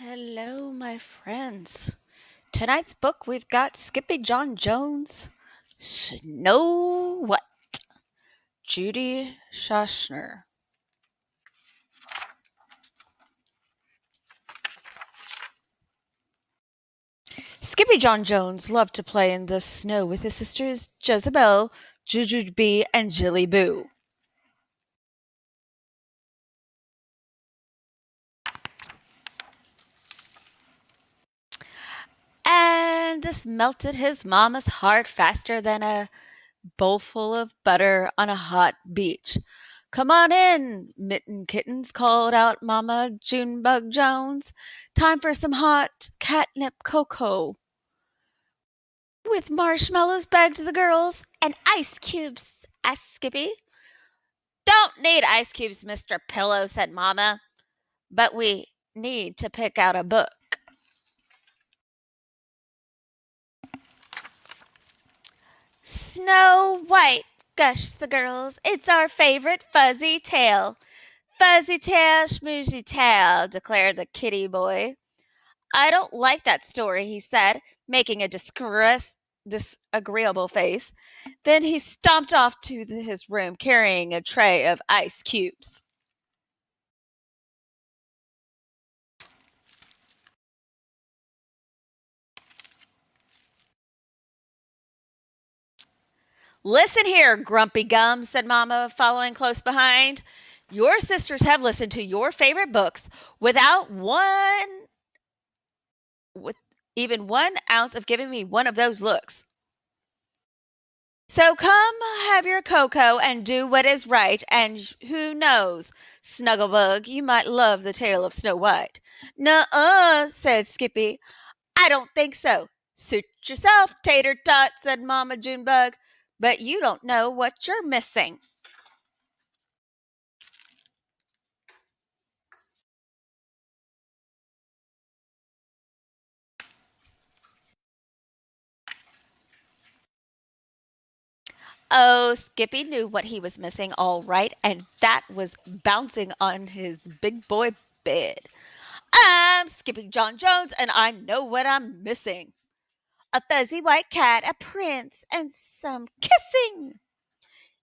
Hello, my friends. Tonight's book we've got Skippyjon Jones' Snow What? Judy Shoshner. Skippyjon Jones loved to play in the snow with his sisters Jezebel, Jujubee, and Jilly Boo. And this melted his mama's heart faster than a bowlful of butter on a hot beach. "Come on in, mitten kittens," called out Mama Junebug Jones. "Time for some hot catnip cocoa." "With marshmallows," begged the girls. "And ice cubes," asked Skippy. "Don't need ice cubes, Mr. Pillow," said Mama. "But we need to pick out a book." "Snow White," gushed the girls. "It's our favorite fuzzy tale." "Fuzzy tail, schmoozy tail," declared the kitty boy. "I don't like that story," he said, making a disagreeable face. Then he stomped off to his room carrying a tray of ice cubes. "Listen here, Grumpy Gum," said Mamma, following close behind. "Your sisters have listened to your favorite books without with even 1 ounce of giving me one of those looks. So come have your cocoa and do what is right, and who knows, Snugglebug, you might love the tale of Snow White." "Nuh-uh," said Skippy. "I don't think so." "Suit yourself, Tater Tot," said Mama Junebug. "But you don't know what you're missing." Oh, Skippy knew what he was missing all right, and that was bouncing on his big boy bed. "I'm Skippyjon Jones, and I know what I'm missing. A fuzzy white cat, a prince, and some kissing."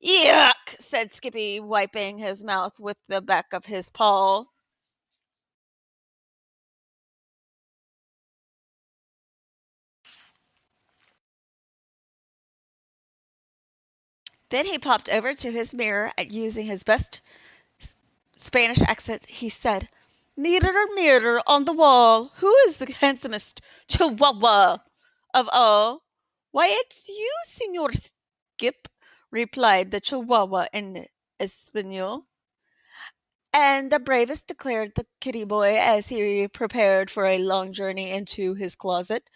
"Yuck," said Skippy, wiping his mouth with the back of his paw. Then he popped over to his mirror and using his best Spanish accent, he said, "Mirror, mirror on the wall, who is the handsomest chihuahua of all?" "Why, it's you, Senor Skip," replied the chihuahua in Espanol. "And the bravest," declared the kitty boy as he prepared for a long journey into his closet.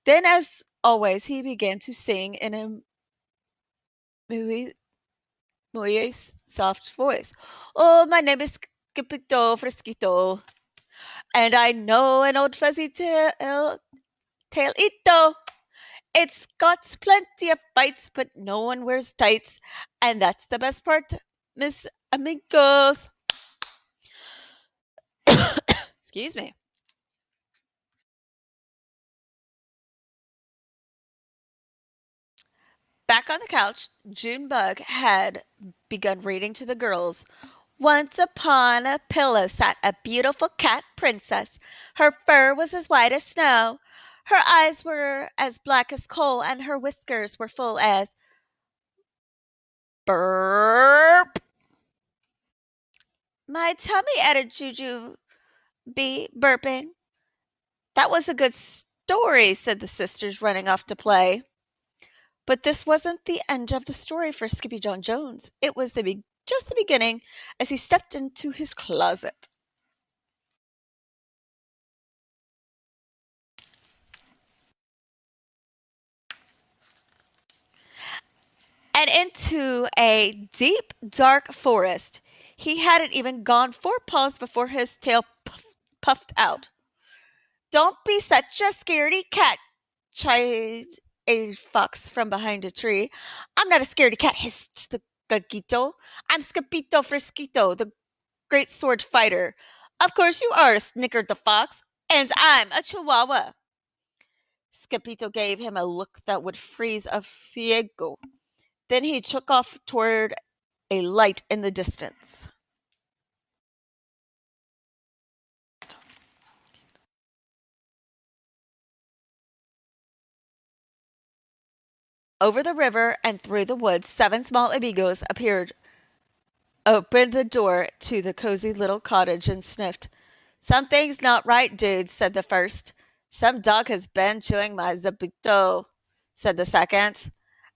Then, as always, he began to sing in a muy, muy soft voice. "Oh, my name is Skipito Fresquito, and I know an old fuzzy tailito. It's got plenty of fights, but no one wears tights, and that's the best part, Miss Amigos." Excuse me. Back on the couch, Junebug had begun reading to the girls. "Once upon a pillow sat a beautiful cat princess. Her fur was as white as snow. Her eyes were as black as coal, and her whiskers were full as burp." "My tummy," added Juju B, burping. "That was a good story," said the sisters, running off to play. But this wasn't the end of the story for Skippyjon Jones. It was just the beginning as he stepped into his closet. And into a deep, dark forest. He hadn't even gone 4 paws before his tail puffed out. "Don't be such a scaredy cat," chided a fox from behind a tree. "I'm not a scaredy cat," hissed the Gagito. "I'm Scapito Frisquito, the great sword fighter." "Of course you are," snickered the fox. And I'm a chihuahua. Scapito gave him a look that would freeze a Fiego. Then he took off toward a light in the distance. Over the river and through the woods, 7 small amigos appeared, opened the door to the cozy little cottage, and sniffed. Something's not right, dude, said the first. Some dog has been chewing my zapito, said the second.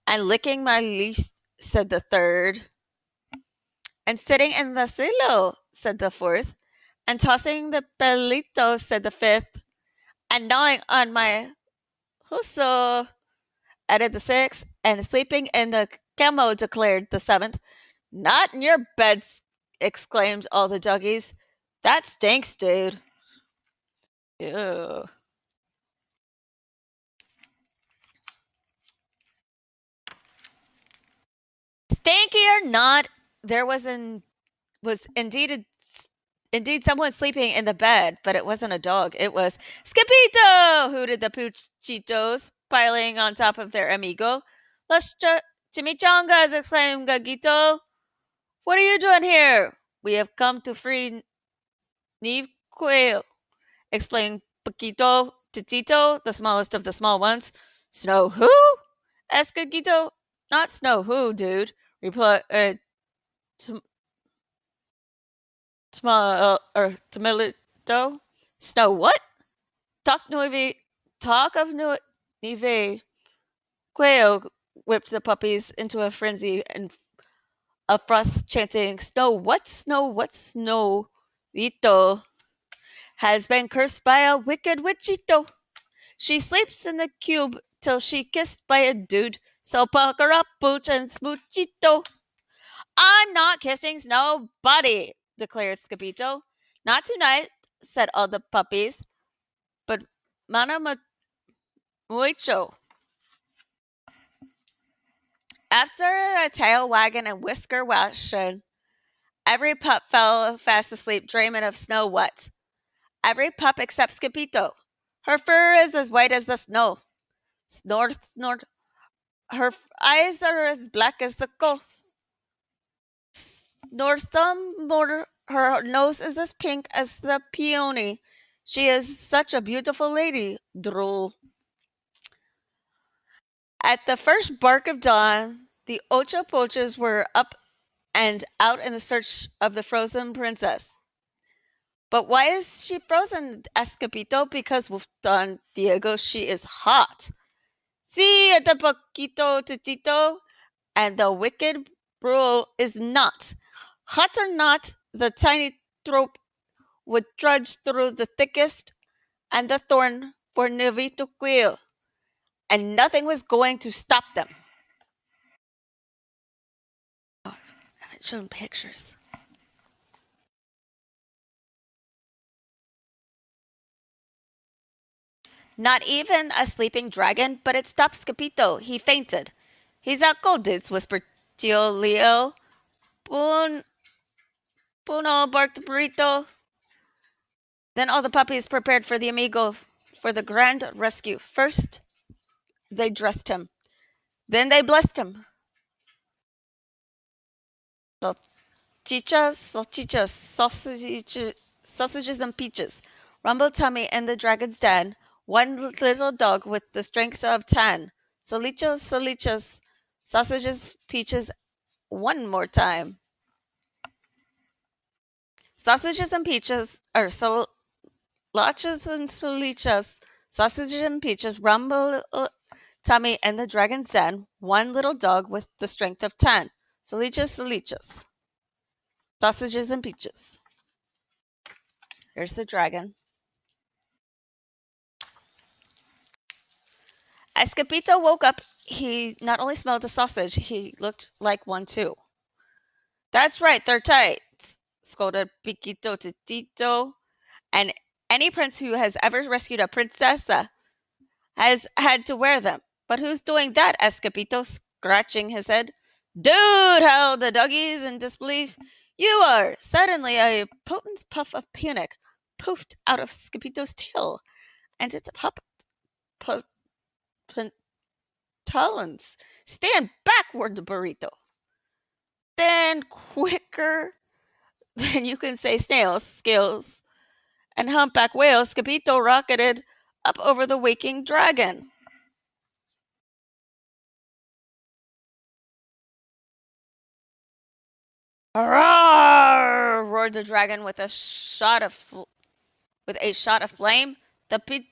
And licking my leash, said the third. And sitting in the silo, said the fourth. And tossing the pelito, said the fifth. And gnawing on my huso, added the sixth. And sleeping in the camo, declared the seventh. Not in your beds, exclaimed all the doggies. That stinks, dude. Ew. Stinky or not, there was indeed someone sleeping in the bed, but it wasn't a dog. It was Skippyjo, hooted the Puchitos, piling on top of their amigo. Las chimichangas, exclaimed Gagito. What are you doing here? We have come to free Neve Quail, explained Paquito to Tito, the smallest of the small ones. Snow who? Asked Gagito. Not Snow who, dude, replied Tamilito. Snow what? Talk nueve, talk of nieve. Quail whipped the puppies into a frenzy and a froth, chanting, Snow what? Snow what? Snow Ito has been cursed by a wicked witchito. She sleeps in the cube till she kissed by a dude. So puck her up, pooch and smoochito. I'm not kissing nobody, declared Scapito. Not tonight, said all the puppies, but Mana Mucho. After a tail wagging and whisker washing, every pup fell fast asleep dreaming of snow what? Every pup except Scapito. Her fur is as white as the snow. Snort, snort. Her eyes are as black as the ghost. Nor some more. Her nose is as pink as the peony. She is such a beautiful lady. Drool. At the first bark of dawn, the Ocho Pochos were up and out in search of the frozen princess. But why is she frozen? Asked Capito. Because, with Don Diego, she is hot. Si, at the poquito titito, and the wicked rule is not. Hot or not, the tiny trope would trudge through the thickest and the thorn for Nevito Quill, and nothing was going to stop them. Oh, I haven't shown pictures. Not even a sleeping dragon, but it stopped Scapito. He fainted. He's out cold, dudes, whispered Tio Leo. Pun, Puno barked Burrito. Then all the puppies prepared for the amigo for the grand rescue. First, they dressed him. Then they blessed him. Salchichas, salchichas, sausages and peaches. Rumble tummy in the dragon's den. One little dog with the strength of 10. Solichos, solichos, sausages, peaches, one more time. Sausages and peaches, or solachas and solichas, sausages and peaches, rumble tummy in the dragon's den. One little dog with the strength of 10. Solichos, solichos, sausages and peaches. Here's the dragon. As Capito woke up, he not only smelled the sausage, he looked like one too. That's right, they're tight, scolded Piquito to Tito. And any prince who has ever rescued a princesa has had to wear them. But who's doing that? Asked Capito, scratching his head. Dude, howled the doggies in disbelief. You are! Suddenly, a potent puff of panic poofed out of Skippyjo's tail, and it popped talons. Stand back, warned the burrito. Then, quicker than you can say snails, scales, and humpback whales, Skippyjo rocketed up over the waking dragon. Roar! Roared the dragon with a shot of flame. The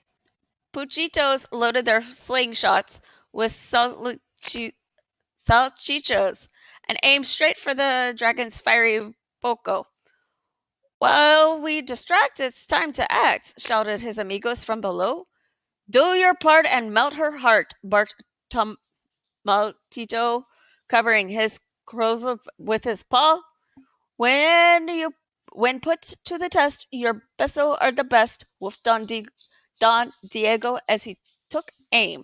Puchitos loaded their slingshots with salchichas and aimed straight for the dragon's fiery boko. While we distract, it's time to act, shouted his amigos from below. Do your part and melt her heart, barked Maltito, covering his crows with his paw. When put to the test, your beso are the best, woofed Don Diego as he took aim.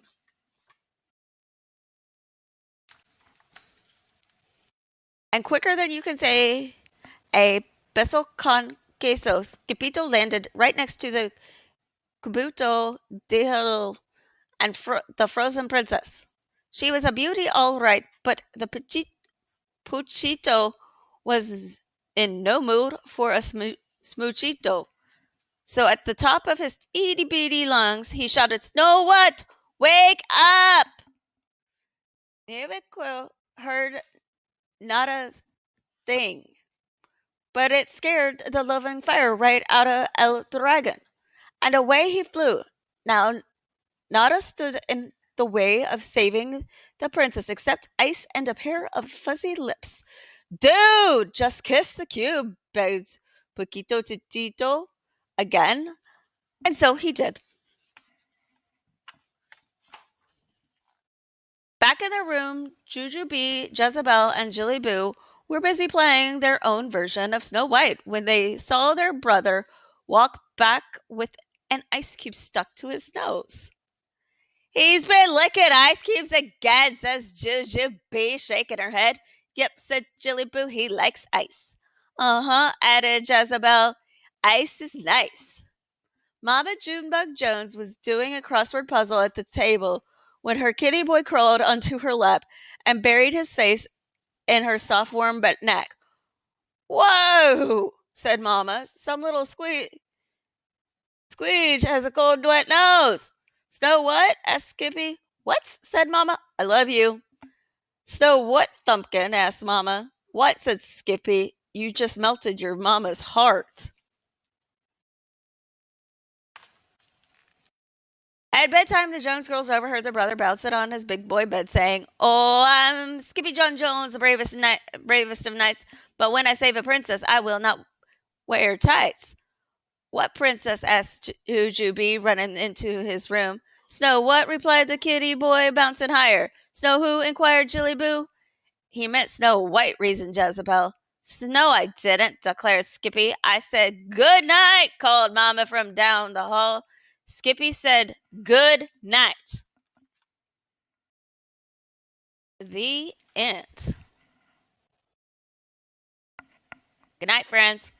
And quicker than you can say a beso con queso, Skipito landed right next to the Kubuto de and the frozen princess. She was a beauty all right, but the Puchito was in no mood for a smoochito. So at the top of his itty bitty lungs, he shouted, Snow White, wake up! Nebequil heard not a thing, but it scared the loving fire right out of El Dragon, and away he flew. Now Nada stood in the way of saving the princess except ice and a pair of fuzzy lips. Dude, just kiss the cube, begged Poquito Titito again, and so he did. Back in their room, Jujubee, Jezebel, and Jilly Boo were busy playing their own version of Snow White when they saw their brother walk back with an ice cube stuck to his nose. He's been licking ice cubes again, says Jujubee, shaking her head. Yep, said Jilly Boo, he likes ice. Uh-huh, added Jezebel. Ice is nice. Mama Junebug Jones was doing a crossword puzzle at the table when her kitty boy crawled onto her lap and buried his face in her soft, warm neck. Whoa, said Mama. Some little squeege has a cold, wet nose. Snow what? asked Skippy. What? said Mama. I love you. Snow what, Thumpkin? asked Mama. What? said Skippy. You just melted your Mama's heart. At bedtime, the Jones girls overheard their brother bouncing on his big boy bed, saying, "Oh, I'm Skippyjon Jones, the bravest of knights. But when I save a princess, I will not wear tights." "What princess?" asked Jujubee, running into his room. "Snow what?" replied the kitty boy, bouncing higher. "Snow who?" inquired Jilly Boo. "He meant Snow White," reasoned Jezebel. "Snow I didn't," declared Skippy. "I said good night," called Mama from down the hall. Skippy said good night. The end. Good night, friends.